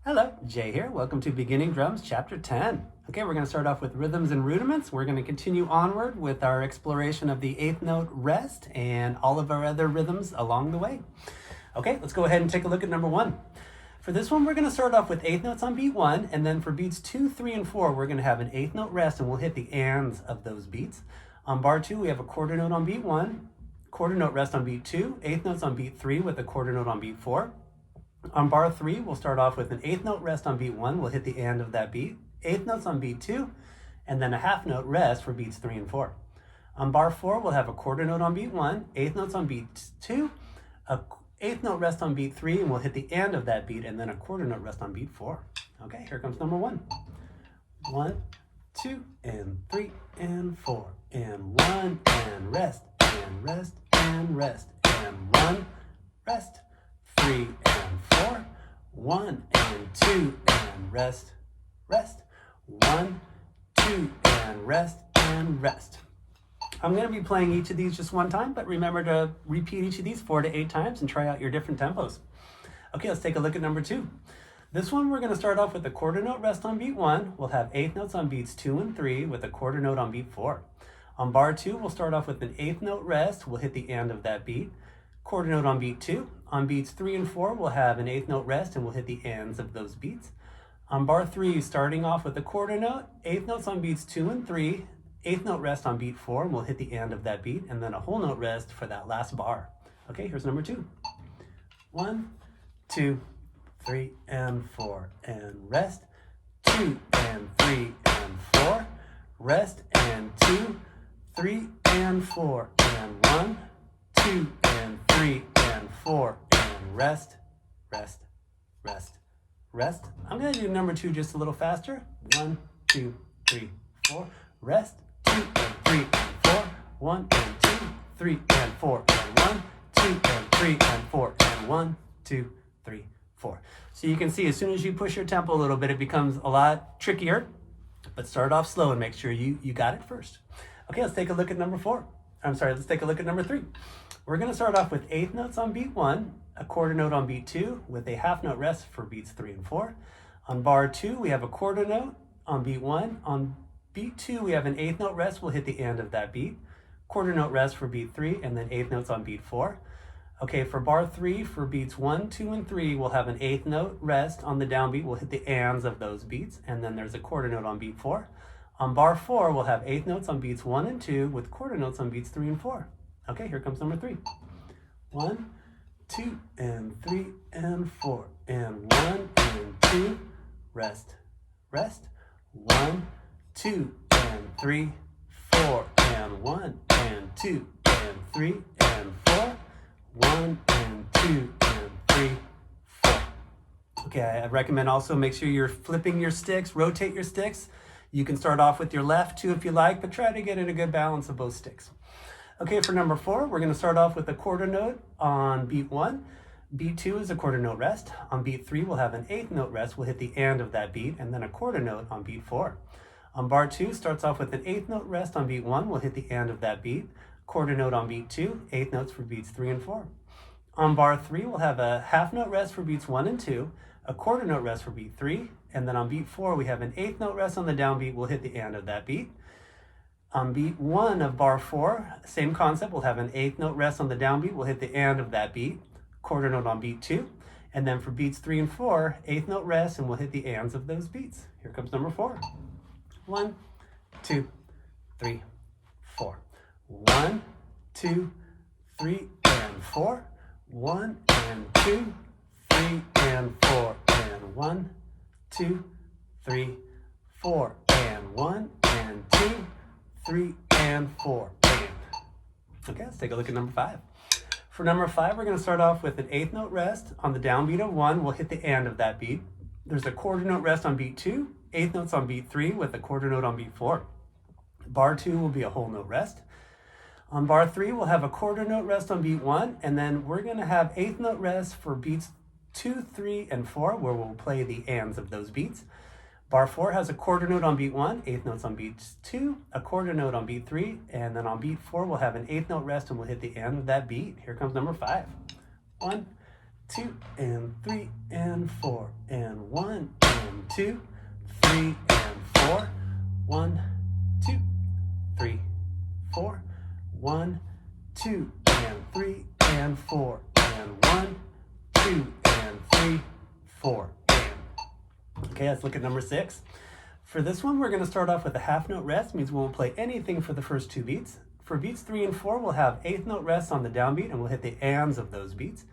Hello, Jay here. Welcome to Beginning Drums, Chapter 10. Okay, we're going to start off with rhythms and rudiments. We're going to continue onward with our exploration of the eighth note rest and all of our other rhythms along the way. Okay, let's go ahead and take a look at number 1. For this one, we're going to start off with eighth notes on beat 1, and then for beats 2, 3, and 4, we're going to have an eighth note rest, and we'll hit the ands of those beats. On bar 2, we have a quarter note on beat 1, quarter note rest on beat 2, eighth notes on beat 3 with a quarter note on beat 4. On bar 3, we'll start off with an eighth note rest on beat 1. We'll hit the and of that beat. Eighth notes on beat 2, and then a half note rest for beats 3 and 4. On bar 4, we'll have a quarter note on beat 1, eighth notes on beat 2, a eighth note rest on beat 3, and we'll hit the and of that beat, and then a quarter note rest on beat 4. Okay, here comes number 1. 1, 2, and 3, and 4, and 1, and rest, and rest, and rest, and 1, rest, 3 and 4, 1 and 2 and rest, rest, 1, 2 and rest and rest. I'm going to be playing each of these just one time, but remember to repeat each of these 4 to 8 times and try out your different tempos. Okay, let's take a look at number 2. This one we're going to start off with a quarter note rest on beat 1. We'll have eighth notes on beats 2 and 3 with a quarter note on beat 4. On bar 2, we'll start off with an eighth note rest. We'll hit the and of that beat. Quarter note on beat 2. On beats 3 and 4, we'll have an eighth note rest, and we'll hit the ands of those beats. On bar 3, starting off with a quarter note, eighth notes on beats 2 and 3, eighth note rest on beat 4, and we'll hit the and of that beat, and then a whole note rest for that last bar. Okay, here's number 2. 1, 2, 3, and 4, and rest, 2, and 3, and 4, rest, and 2, 3, and 4, and 1, 2, and 3, and 4, and rest, rest, rest, rest. I'm going to do number 2 just a little faster. 1, 2, 3, 4, rest, 2, and 3, and 4, 1, and 2, 3, and 4, and 1, 2, and 3, and 4, and 1, 2, 3, 4. So you can see as soon as you push your tempo a little bit, it becomes a lot trickier, but start off slow and make sure you got it first. Okay, let's take a look at number 4. Let's take a look at number 3. We're going to start off with eighth notes on beat 1, a quarter note on beat 2, with a half note rest for beats 3 and 4. On bar 2, we have a quarter note on beat 1. On beat 2, we have an eighth note rest. We'll hit the and of that beat. Quarter note rest for beat 3, and then eighth notes on beat 4. Okay, for bar 3, for beats 1, 2, and 3, we'll have an eighth note rest on the downbeat. We'll hit the ands of those beats, and then there's a quarter note on beat 4. On bar 4, we'll have eighth notes on beats 1 and 2 with quarter notes on beats 3 and 4. Okay, here comes number 3. 1, 2, and 3, and 4, and 1, and 2, rest, rest, 1, 2, and 3, 4, and 1, and 2, and 3, and 4, 1, and 2, and 3, 4. Okay, I recommend also make sure you're flipping your sticks, rotate your sticks. You can start off with your left too if you like, but try to get in a good balance of both sticks. Okay, for number 4, we're going to start off with a quarter note on beat 1. Beat 2 is a quarter note rest. On beat 3, we'll have an eighth note rest. We'll hit the and of that beat, and then a quarter note on beat 4. On bar 2, starts off with an eighth note rest on beat 1. We'll hit the and of that beat. Quarter note on beat 2, eighth notes for beats 3 and 4. On bar 3, we'll have a half note rest for beats 1 and 2, a quarter note rest for beat 3, and then on beat 4, we have an eighth note rest on the downbeat. We'll hit the and of that beat. On beat 1 of bar 4, same concept. We'll have an eighth note rest on the downbeat. We'll hit the and of that beat. Quarter note on beat 2. And then for beats 3 and 4, eighth note rest, and we'll hit the ands of those beats. Here comes number 4. 1, 2, 3, 4. 1, 2, 3, and 4. 1, and 2, 3, and 4. And 1, 2, 3, 4. And 1, and 2, 3, and 4. And. Okay, let's take a look at number 5. For number 5, we're going to start off with an eighth note rest on the downbeat of 1. We'll hit the and of that beat. There's a quarter note rest on beat 2, eighth notes on beat 3 with a quarter note on beat 4. Bar 2 will be a whole note rest. On bar 3, we'll have a quarter note rest on beat 1, and then we're going to have eighth note rest for beats 2, 3, and 4, where we'll play the ands of those beats. Bar 4 has a quarter note on beat 1, eighth notes on beat 2, a quarter note on beat 3, and then on beat 4 we'll have an eighth note rest and we'll hit the end of that beat. Here comes number 5. 1, 2, and 3, and 4, and 1 and 2, 3 and 4. 1, 2, 3, 4. 1, 2 and 3 and 4. And 1, 2 and 3, 4. And. Okay, let's look at number 6. For this one, we're going to start off with a half note rest, means we won't play anything for the first 2 beats. For beats 3 and 4, we'll have eighth note rests on the downbeat, and we'll hit the ands of those beats.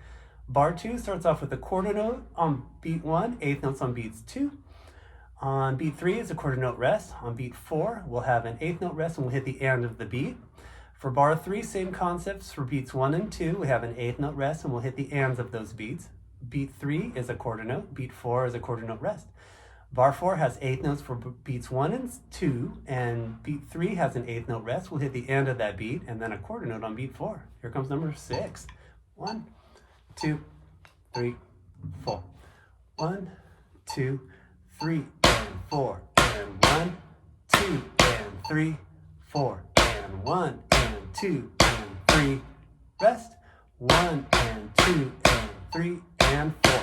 Bar 2 starts off with a quarter note on beat 1, eighth notes on beats 2. On beat 3 is a quarter note rest. On beat 4, we'll have an eighth note rest, and we'll hit the and of the beat. For bar 3, same concepts. For beats 1 and 2, we have an eighth note rest, and we'll hit the ands of those beats. Beat 3 is a quarter note. Beat 4 is a quarter note rest. Bar 4 has eighth notes for beats 1 and 2, and beat 3 has an eighth note rest. We'll hit the end of that beat, and then a quarter note on beat 4. Here comes number 6. 1, 2, 3, 4. 1, 2, 3, and 4. And 1, 2, and 3, 4. And 1, and 2, and 3. Rest. 1, and 2, and 3, and 4.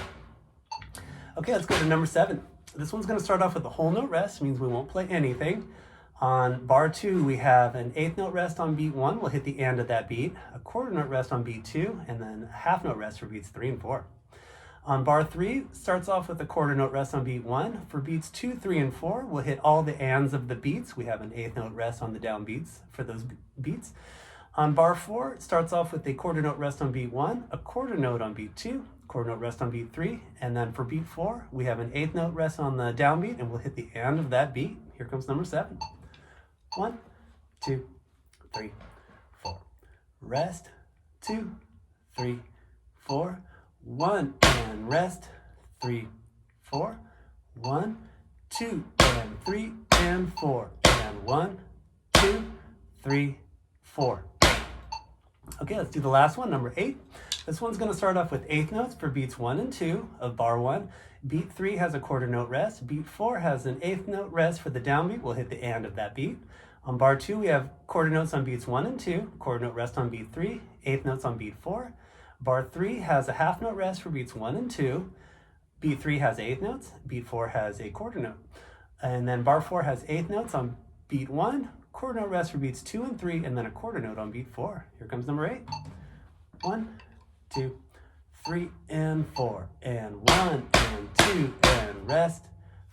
Okay, let's go to number 7. This one's going to start off with a whole note rest, means we won't play anything. On bar 2, we have an eighth note rest on beat 1. We'll hit the end of that beat. A quarter note rest on beat 2, and then a half note rest for beats 3 and 4. On bar 3, starts off with a quarter note rest on beat 1. For beats 2, 3, and 4, we'll hit all the ands of the beats. We have an eighth note rest on the down beats for those beats. On bar 4, it starts off with a quarter note rest on beat 1, a quarter note on beat 2, quarter note rest on beat 3, and then for beat 4, we have an eighth note rest on the downbeat, and we'll hit the end of that beat. Here comes number 7. 1, 2, 3, 4. Rest. 2, 3, 4. 1 and rest. 3, 4. 1, 2, and 3, and 4. And 1, 2, 3, 4. Okay, let's do the last one, number 8. This one's going to start off with eighth notes for beats 1 and 2 of bar 1. Beat 3 has a quarter note rest. Beat 4 has an eighth note rest for the downbeat. We'll hit the and of that beat. On bar 2, we have quarter notes on beats 1 and 2, quarter note rest on beat 3, eighth notes on beat 4. Bar 3 has a half note rest for beats 1 and 2. Beat 3 has eighth notes. Beat 4 has a quarter note. And then bar 4 has eighth notes on beat 1, quarter note rest for beats 2 and 3, and then a quarter note on beat 4. Here comes number 8. 1, 2, 3, and 4. And 1, and 2, and rest.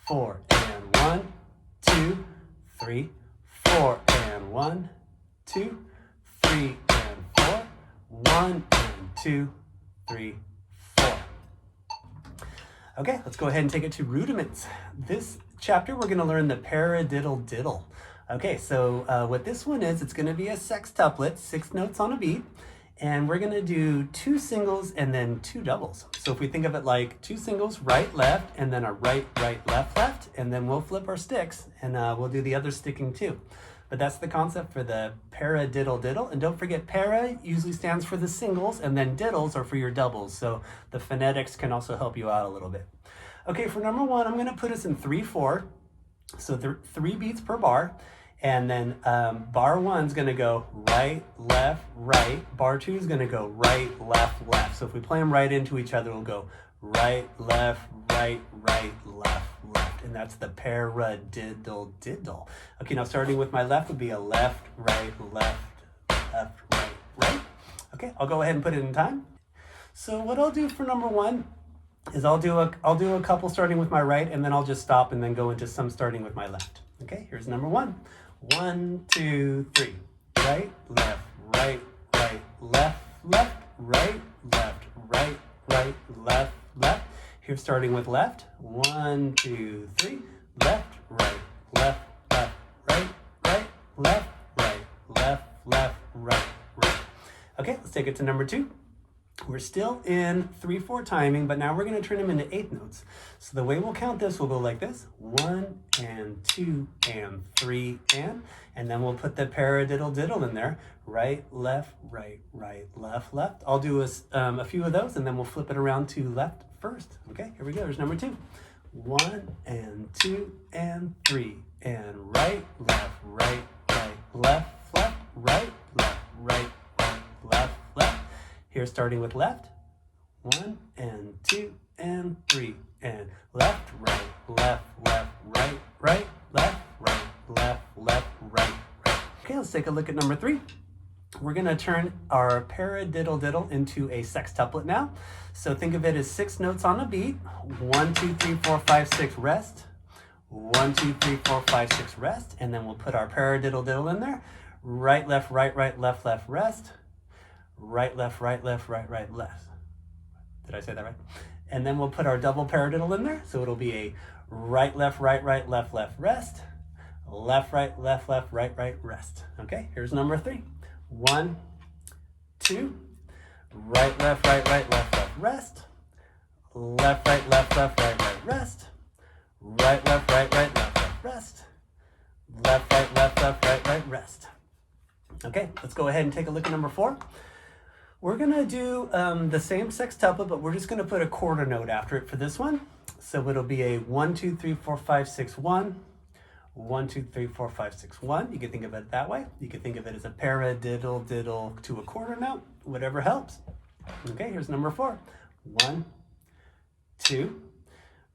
4, and 1, 2, 3, 4. And 1, 2, 3, and 4. 1, and 2, 3, 4. Okay, let's go ahead and take it to Rudiments. This chapter, we're going to learn the Paradiddle Diddle. Okay, so what this one is, it's going to be a sextuplet, 6 notes on a beat, and we're going to do 2 singles and then 2 doubles. So if we think of it like 2 singles, right, left, and then a right, right, left, left, and then we'll flip our sticks, and we'll do the other sticking too. But that's the concept for the Paradiddle Diddle. And don't forget, para usually stands for the singles, and then diddles are for your doubles. So the phonetics can also help you out a little bit. Okay, for number 1, I'm going to put us in 3/4. So 3 beats per bar. And then bar 1's going to go right, left, right. Bar 2 is going to go right, left, left. So if we play them right into each other, we'll go right, left, right, right, left, left. And that's the Paradiddle Diddle. Okay, now starting with my left would be a left, right, left, left, right, right. Okay, I'll go ahead and put it in time. So what I'll do for number 1 is I'll do a couple starting with my right, and then I'll just stop and then go into some starting with my left. Okay, here's number 1. 1, 2, 3. Right, left, right, right, left, left, right, left, right, right, left, left. Here starting with left. 1, 2, 3. Left, right, left, left, right, right, left, right, left, left, right, right. Okay, let's take it to number 2. We're still in 3/4 timing, but now we're going to turn them into eighth notes. So the way we'll count this, we'll go like this: 1 and 2 and 3 and then we'll put the Paradiddle Diddle in there. Right, left, right, right, left, left. I'll do a few of those, and then we'll flip it around to left first. Okay, here we go. There's number 2. 1 and 2 and 3 and right, left, right, right, left, left, right, left, right, right, left, left. Here starting with left. 1 and 2 and 3 and left, take a look at number 3. We're going to turn our Paradiddle Diddle into a sextuplet now. So think of it as 6 notes on a beat. 1, 2, 3, 4, 5, 6, rest. 1, 2, 3, 4, 5, 6, rest. And then we'll put our Paradiddle Diddle in there. Right, left, right, left, rest. Right, left, right, left. Did I say that right? And then we'll put our double paradiddle in there. So it'll be a right, left, left, rest. Left, right, rest. Okay, here's number 3. 1, 2, right, left, rest. Left, right, rest. Right, left, rest. Left, right, rest. Okay, let's go ahead and take a look at number 4. We're gonna do the same sextuplet, but we're just gonna put a quarter note after it for this one. So it'll be a 1, 2, 3, 4, 5, 6, 1. 1, 2, 3, 4, 5, 6, 1. You can think of it that way. You can think of it as a paradiddle diddle to a quarter note, whatever helps. Okay, here's number 4. 1, 2,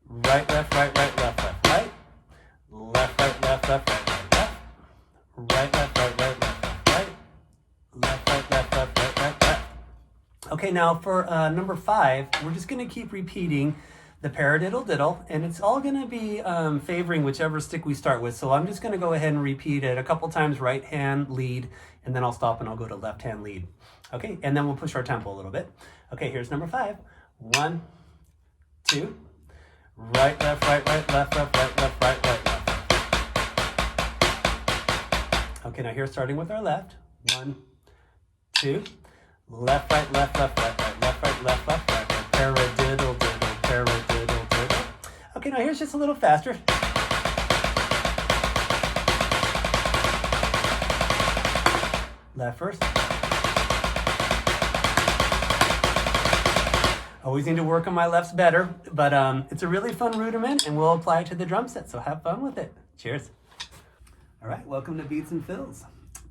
right, left, right. Left, right, left. Right, left, right. Left. Okay, now for number 5, we're just going to keep repeating the Paradiddle Diddle, and it's all going to be favoring whichever stick we start with. So I'm just going to go ahead and repeat it a couple times, right hand lead, and then I'll stop and I'll go to left hand lead. Okay, and then we'll push our tempo a little bit. Okay, here's number 5. 1, 2, right, left, left. Okay, now here's starting with our left. 1, 2, left, right. Paradiddle diddle. Okay, now here's just a little faster. Left first. Always need to work on my lefts better, but it's a really fun rudiment, and we'll apply it to the drum set, so have fun with it. Cheers. All right, welcome to Beats and Fills.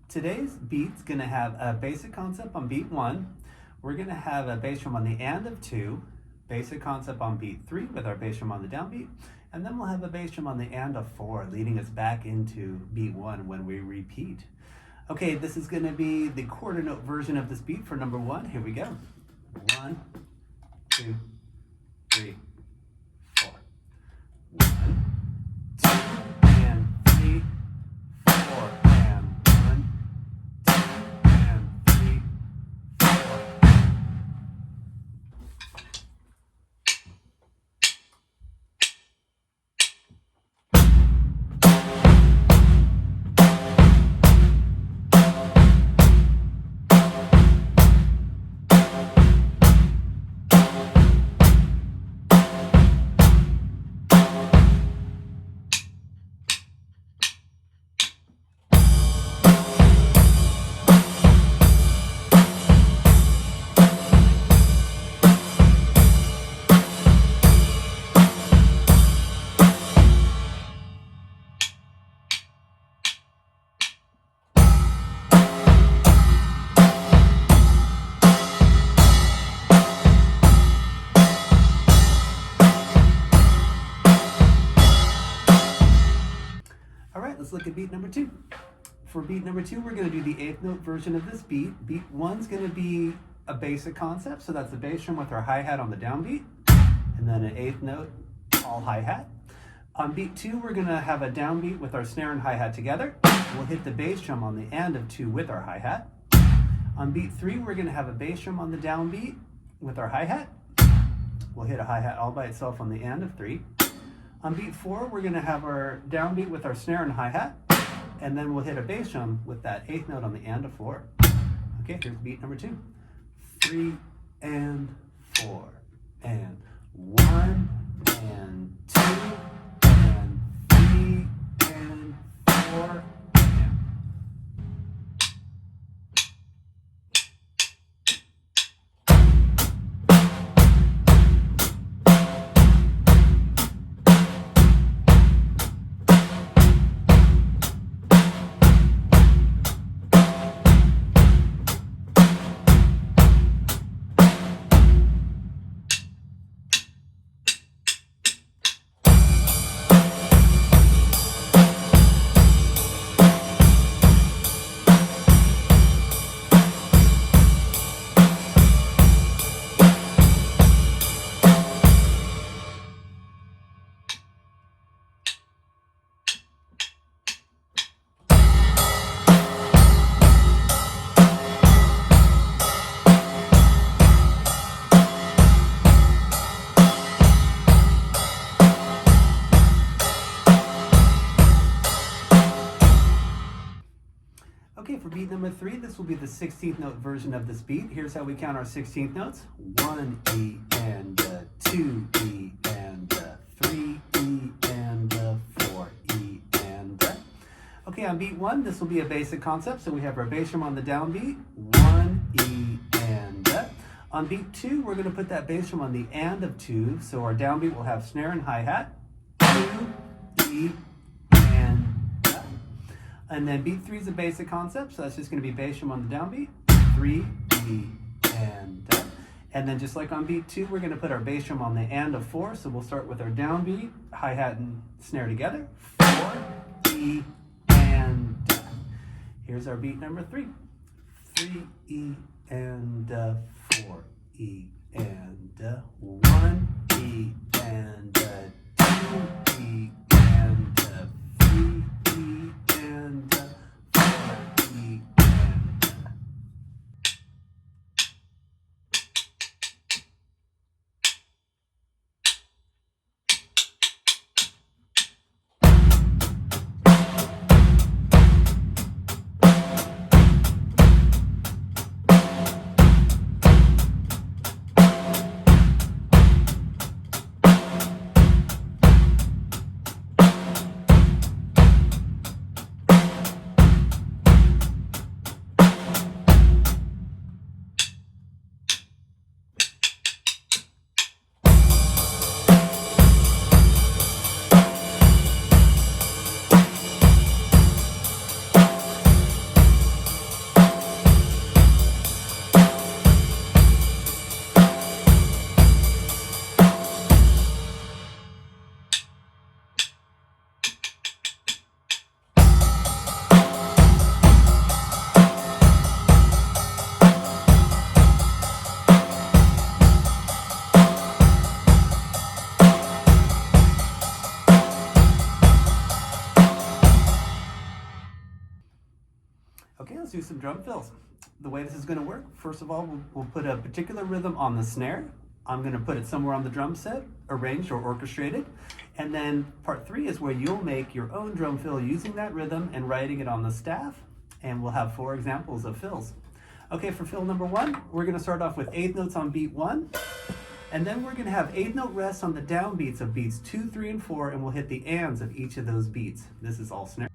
Today's beat's gonna have a basic concept on beat 1. We're gonna have a bass drum on the and of 2, basic concept on beat 3 with our bass drum on the downbeat, and then we'll have a bass drum on the and of 4, leading us back into beat 1 when we repeat. Okay, this is gonna be the quarter note version of this beat for number 1. Here we go. 1, 2, 3, 4. 1, 2, and 3, 4, and 1, 2, and 3, 4. Let's look at beat number 2. For beat number 2, we're going to do the 8th note version of this beat. Beat 1's going to be a basic concept, so that's the bass drum with our hi-hat on the downbeat, and then an 8th note, all hi-hat. On beat 2, we're going to have a downbeat with our snare and hi-hat together. We'll hit the bass drum on the and of 2 with our hi-hat. On beat 3, we're going to have a bass drum on the downbeat with our hi-hat. We'll hit a hi-hat all by itself on the and of 3. On beat 4, we're going to have our downbeat with our snare and hi-hat, and then we'll hit a bass drum with that 8th note on the and of 4. Okay, here's beat number 2. 3 and 4 and 1 and 2 and 3 and 4. for beat number 3, this will be the 16th note version of this beat. Here's how we count our 16th notes. 1 E and 2 E and 3 E and 4 E and Okay, on beat 1, this will be a basic concept. So we have our bass drum on the downbeat, 1 E and On beat 2, we're going to put that bass drum on the and of 2. So our downbeat will have snare and hi-hat, 2 E and then beat 3 is a basic concept, so that's just going to be bass drum on the downbeat, 3 E and then just like on beat 2, we're going to put our bass drum on the and of 4. So we'll start with our downbeat, hi-hat and snare together, 4 E and Here's our beat number 3, 3 E and 4 E and 1 E and 2 E and 3 E and 4 E and Okay, let's do some drum fills. The way this is going to work, first of all, we'll put a particular rhythm on the snare. I'm going to put it somewhere on the drum set, arranged or orchestrated. And then part 3 is where you'll make your own drum fill using that rhythm and writing it on the staff. And we'll have 4 examples of fills. Okay, for fill number 1, we're going to start off with 8th notes on beat 1. And then we're going to have 8th note rests on the downbeats of beats 2, 3, and 4, and we'll hit the ands of each of those beats. This is all snare.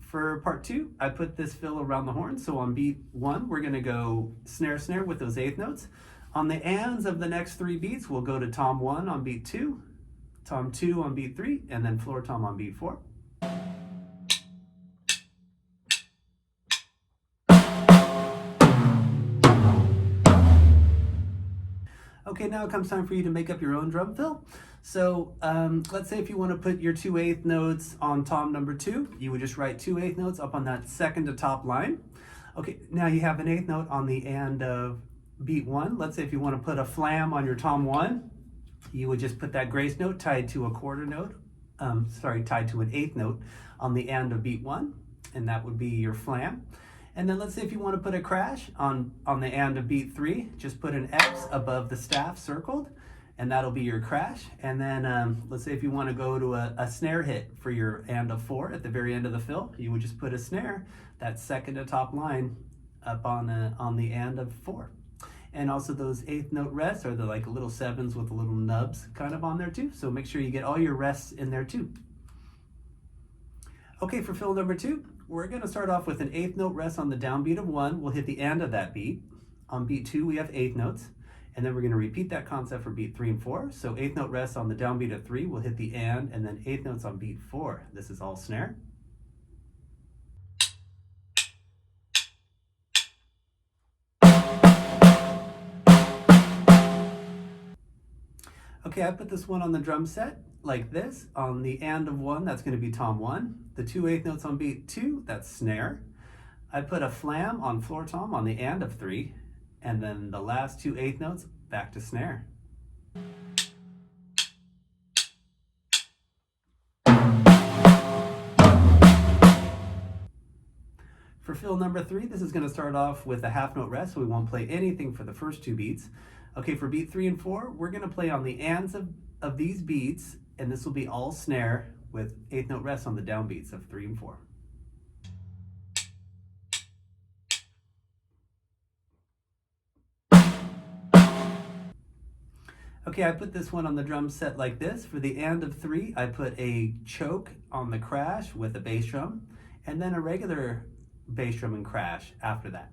For part 2, I put this fill around the horn. So on beat 1, we're going to go snare, snare with those 8th notes. On the ands of the next 3 beats, we'll go to tom 1 on beat 2, tom 2 on beat 3, and then floor tom on beat 4. Okay, now it comes time for you to make up your own drum fill. So let's say if you want to put your 2 8th notes on tom number 2, you would just write 2 8th notes up on that second to top line. Okay, now you have an 8th note on the and of beat 1. Let's say if you want to put a flam on your tom 1, you would just put that grace note tied to a quarter note, tied to an 8th note on the and of beat 1, and that would be your flam. And then let's say if you want to put a crash on the and of beat 3, just put an X above the staff circled, and that'll be your crash. And then let's say if you want to go to a snare hit for your and of 4 at the very end of the fill, you would just put a snare, that second to top line, up on the and of 4. And also those 8th note rests are the like little 7s with the little nubs kind of on there too. So make sure you get all your rests in there too. Okay, for fill number 2, we're going to start off with an 8th note rest on the downbeat of 1. We'll hit the and of that beat. On beat 2, we have 8th notes. And then we're going to repeat that concept for beat 3 and 4. So 8th note rest on the downbeat of 3, we'll hit the and then 8th notes on beat 4. This is all snare. Okay, I put this one on the drum set like this. On the and of 1, that's going to be tom 1. The 2 8th notes on beat 2, that's snare. I put a flam on floor tom on the and of 3, and then the last 2 8th notes back to snare. For fill number 3, this is going to start off with a half note rest, so we won't play anything for the first 2 beats. Okay, for beat 3 and 4, we're going to play on the ands of these beats, and this will be all snare with eighth note rest on the downbeats of 3 and 4. Okay, I put this one on the drum set like this. For the and of 3, I put a choke on the crash with a bass drum, and then a regular bass drum and crash after that.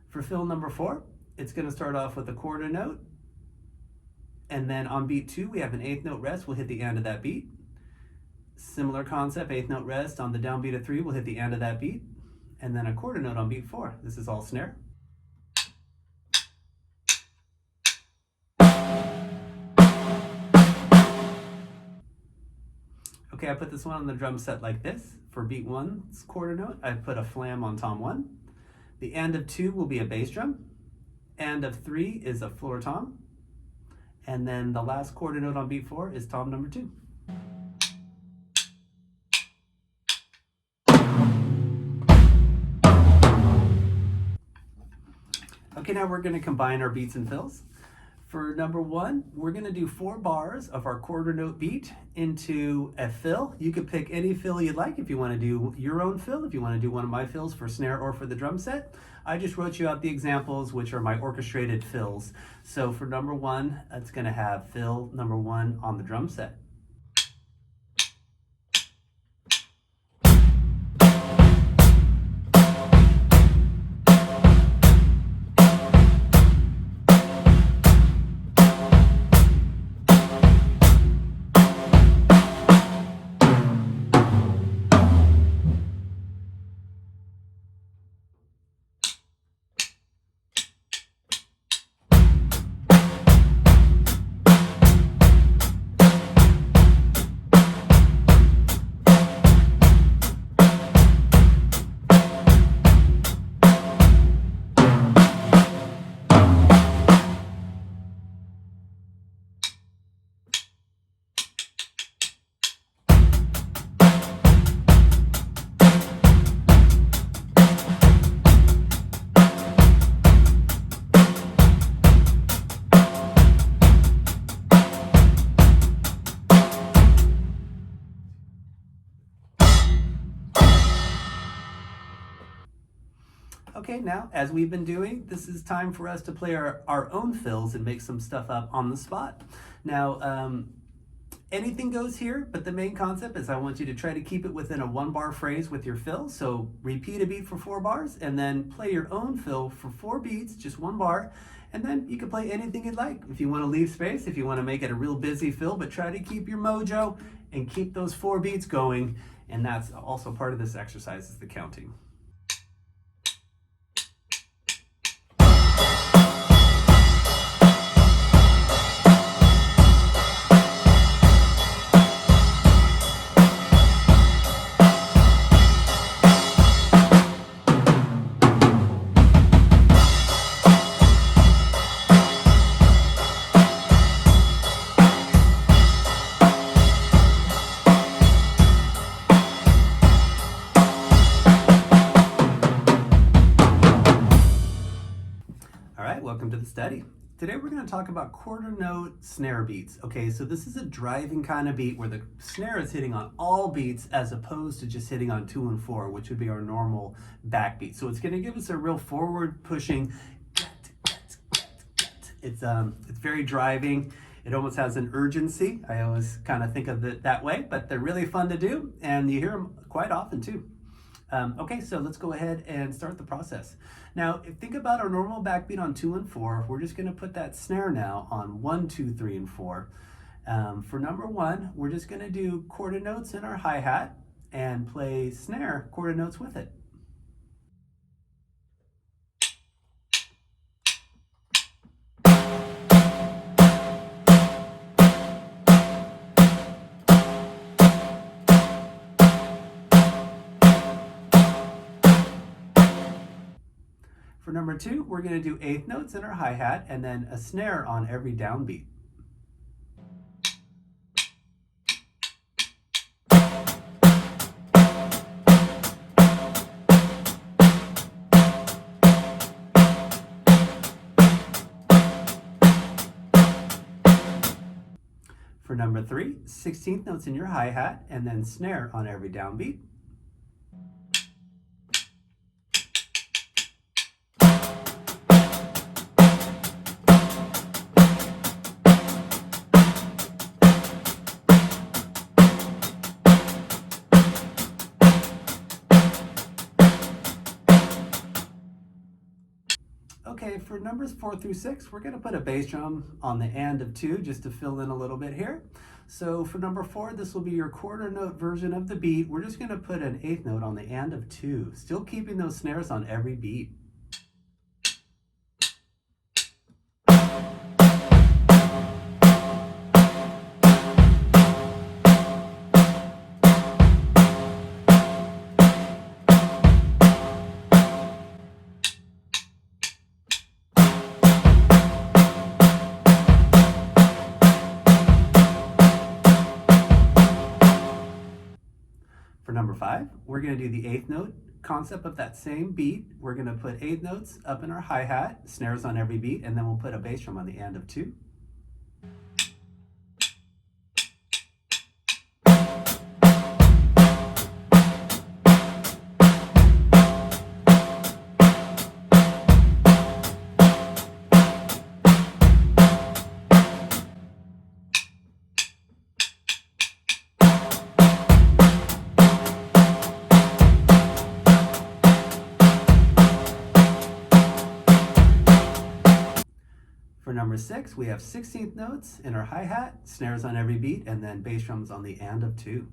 For fill number 4, it's going to start off with a quarter note, and then on beat 2 we have an eighth note rest. We'll hit the and of that beat. Similar concept, eighth note rest on the downbeat of 3, we'll hit the and of that beat, and then a quarter note on beat 4. This is all snare. Okay, I put this one on the drum set like this. For beat 1's quarter note, I put a flam on tom 1. The and of 2 will be a bass drum. And of 3 is a floor tom. And then the last quarter note on beat 4 is tom number 2. Okay, now we're going to combine our beats and fills. For number 1, we're going to do 4 bars of our quarter note beat into a fill. You could pick any fill you'd like if you want to do your own fill, if you want to do one of my fills for snare or for the drum set. I just wrote you out the examples, which are my orchestrated fills. So for number 1, it's going to have fill number 1 on the drum set. Okay, now, as we've been doing, this is time for us to play our own fills and make some stuff up on the spot. Now, anything goes here, but the main concept is I want you to try to keep it within a 1-bar phrase with your fill. So repeat a beat for 4 bars, and then play your own fill for 4 beats, just 1 bar, and then you can play anything you'd like. If you want to leave space, if you want to make it a real busy fill, but try to keep your mojo and keep those 4 beats going, and that's also part of this exercise is the counting. Welcome to the study. Today we're going to talk about quarter note snare beats. Okay, so this is a driving kind of beat where the snare is hitting on all beats as opposed to just hitting on 2 and 4, which would be our normal backbeat. So it's going to give us a real forward pushing. It's very driving. It almost has an urgency. I always kind of think of it that way, but they're really fun to do, and you hear them quite often too. Okay, so let's go ahead and start the process. Now, think about our normal backbeat on 2 and 4. We're just going to put that snare now on 1, 2, 3, and 4. For number 1, we're just going to do quarter notes in our hi-hat and play snare quarter notes with it. For number 2, we're going to do 8th notes in our hi-hat and then a snare on every downbeat. For number 3, 16th notes in your hi-hat and then snare on every downbeat. Okay, for numbers 4 through 6, we're going to put a bass drum on the and of 2 just to fill in a little bit here. So for number 4, this will be your quarter note version of the beat. We're just going to put an 8th note on the and of 2, still keeping those snares on every beat. For number 5, we're going to do the 8th note concept of that same beat. We're going to put 8 notes up in our hi-hat, snares on every beat, and then we'll put a bass drum on the and of 2. For number 6, we have 16th notes in our hi-hat, snares on every beat, and then bass drums on the and of 2.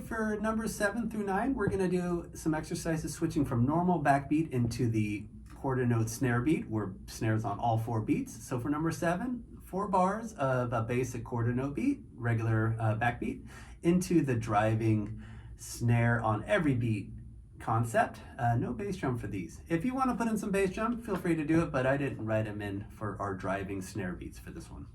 For numbers 7 through 9, we're going to do some exercises switching from normal backbeat into the quarter note snare beat, where snares on all 4 beats. So for number 7, 4 bars of a basic quarter note beat, regular backbeat, into the driving snare on every beat concept. No bass drum for these. If you want to put in some bass drum, feel free to do it, but I didn't write them in for our driving snare beats for this one.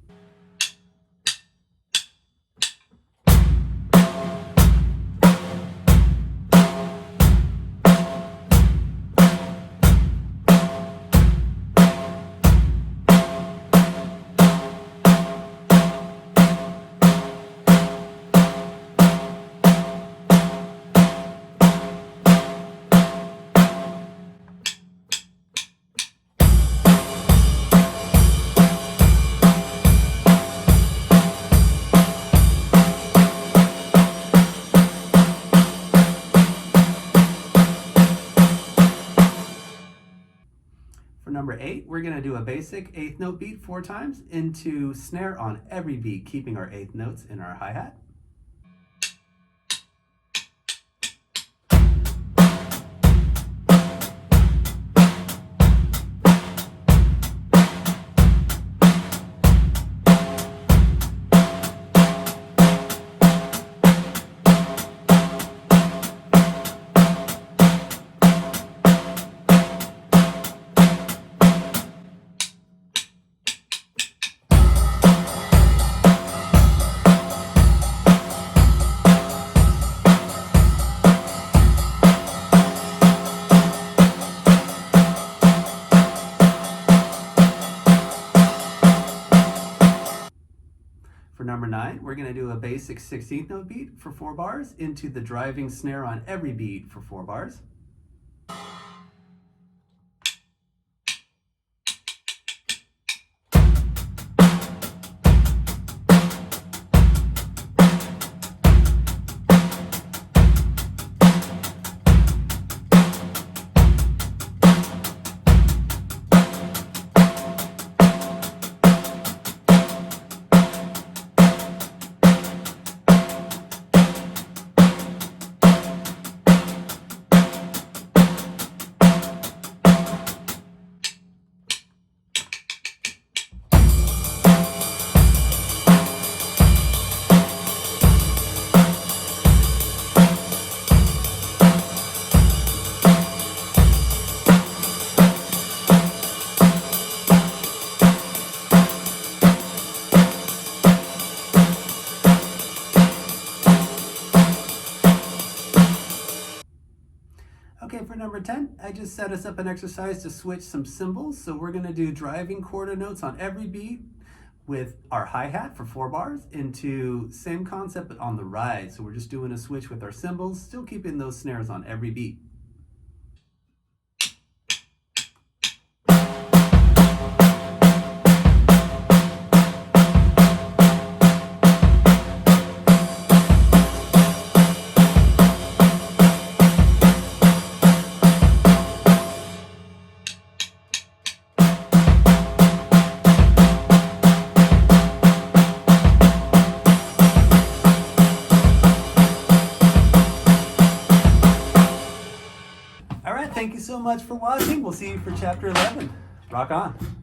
For number 8, we're going to do a basic 8th note beat 4 times into snare on every beat, keeping our 8th notes in our hi-hat. For number 9, we're going to do a basic 16th note beat for 4 bars into the driving snare on every beat for 4 bars. number 10, I just set us up an exercise to switch some cymbals. So we're going to do driving quarter notes on every beat with our hi-hat for 4 bars into same concept but on the ride. So we're just doing a switch with our cymbals, still keeping those snares on every beat. All right, thank you so much for watching. We'll see you for chapter 11. Rock on.